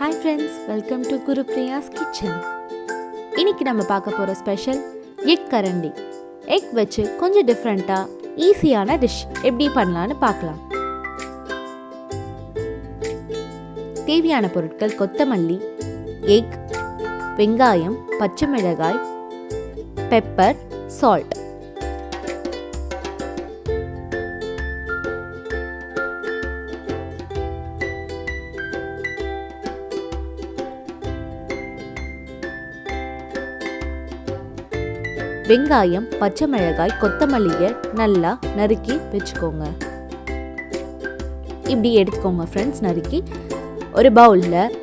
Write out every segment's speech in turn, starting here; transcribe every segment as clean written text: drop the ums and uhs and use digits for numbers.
Hi friends, welcome to Guru Priya's Kitchen. இன்னைக்கு நம்ம பார்க்க போற ஸ்பெஷல் எக் கரண்டி. எக் வச்சு கொஞ்சம் டிஃப்ரெண்டா ஈஸியான டிஷ் எப்படி பண்ணலாம்னு பார்க்கலாம். தேவையான பொருட்கள் கொத்தமல்லி, எக், வெங்காயம், பச்சை மிளகாய், பெப்பர், சால்ட். வெங்காயம், பச்சை மிளகாய், கொத்தமல்லியை நல்லா நறுக்கி வச்சுக்கோங்க. இப்படி எடுத்துக்கோங்க ஃப்ரெண்ட்ஸ். நறுக்கி ஒரு பவுலில்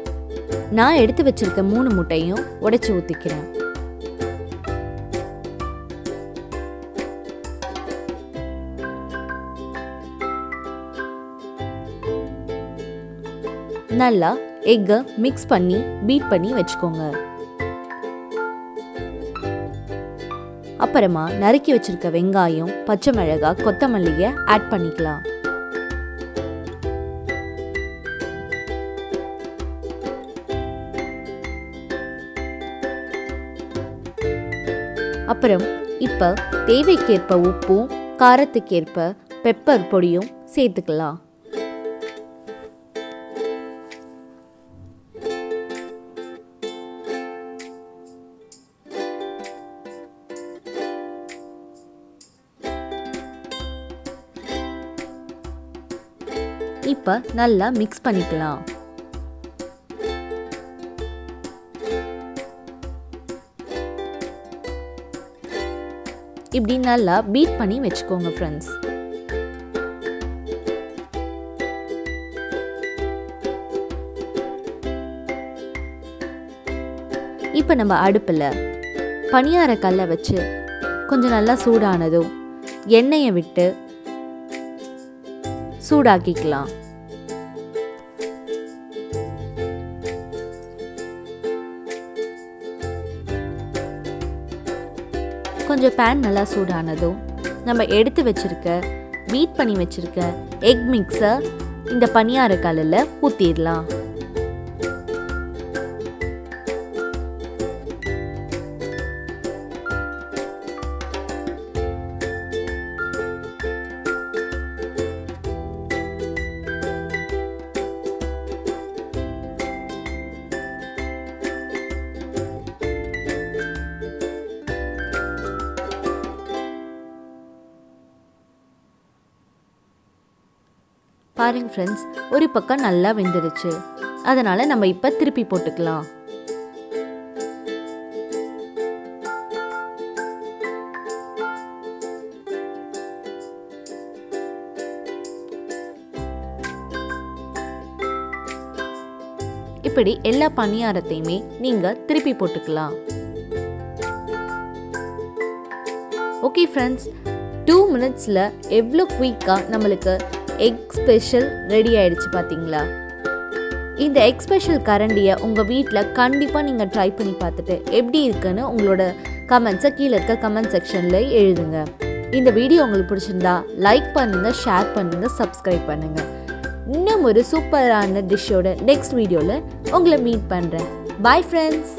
நான் எடுத்து வச்சிருக்க 3 முட்டையும் உடைச்சி ஊற்றிக்கிறேன். நல்லா எக்கை மிக்ஸ் பண்ணி பீட் பண்ணி வச்சுக்கோங்க. அப்புறமா நறுக்கி வச்சிருக்க வெங்காயம், பச்சை மிளகாய், கொத்தமல்லியை ஆட் பண்ணிக்கலாம். அப்புறம் இப்போ தேவைக்கேற்ப உப்பும் காரத்துக்கேற்ப பெப்பர் பொடியும் சேர்த்துக்கலாம். இப்போ நல்லா மிக்ஸ் பண்ணிக்கலாம். இப்படி நல்லா பீட் பண்ணி வச்சுக்கோங்க ஃப்ரெண்ட்ஸ். இப்போ நம்ம அடுப்பில் பனியார கல்லை வச்சு கொஞ்சம் நல்லா சூடானதும் எண்ணெயை விட்டு சூடாக்கிக்கலாம். கொஞ்சம் பேன் நல்லா சூடானதும் நம்ம எடுத்து வச்சிருக்க பீட் பண்ணி வச்சிருக்க எக் மிக்ஸை இந்த பனியார கல்லில் ஊற்றிடலாம். பாருங்க ஃப்ரெண்ட்ஸ், ஒரு பக்கம் நல்லா வெந்துருச்சு. அதனால நம்ம இப்ப திருப்பி போட்டுக்கலாம். இப்படி எல்லா பணியாரத்தையுமே நீங்க திருப்பி போட்டுக்கலாம். ஓகே ஃப்ரெண்ட்ஸ், 2 மினிட்ஸ்ல எவ்வளோ குயிக்கா நம்மளுக்கு எக் ஸ்பெஷல் ரெடி ஆயிடுச்சு பார்த்தீங்களா? இந்த எக் ஸ்பெஷல் கரண்டியை உங்கள் வீட்டில் கண்டிப்பாக நீங்கள் ட்ரை பண்ணி பார்த்துட்டு எப்படி இருக்குன்னு உங்களோட கமெண்ட்ஸை கீழே இருக்க கமெண்ட் செக்ஷனில் எழுதுங்க. இந்த வீடியோ உங்களுக்கு பிடிச்சிருந்தா லைக் பண்ணுங்கள், ஷேர் பண்ணுங்கள், சப்ஸ்கிரைப் பண்ணுங்கள். இன்னும் ஒரு சூப்பரான டிஷ்ஷோட நெக்ஸ்ட் வீடியோவில் உங்களை மீட் பண்ணுறேன். Bye friends.